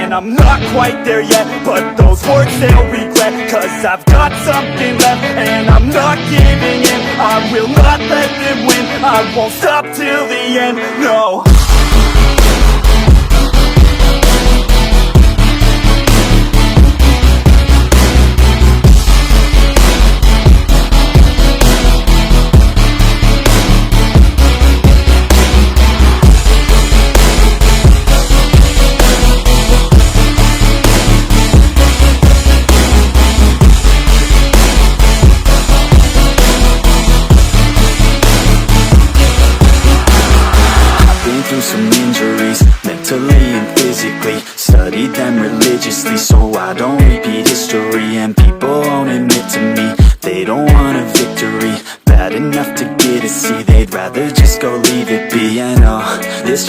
And I'm not quite there yet, but those words they'll regret. Cause I've got something left, and I'm not giving in. I will not let them win, I won't stop till the end, no. Through some injuries, mentally and physically. Studied them religiously so I don't repeat history. And people won't admit to me they don't want a victory bad enough to get a C. They'd rather just go leave it be. And oh, this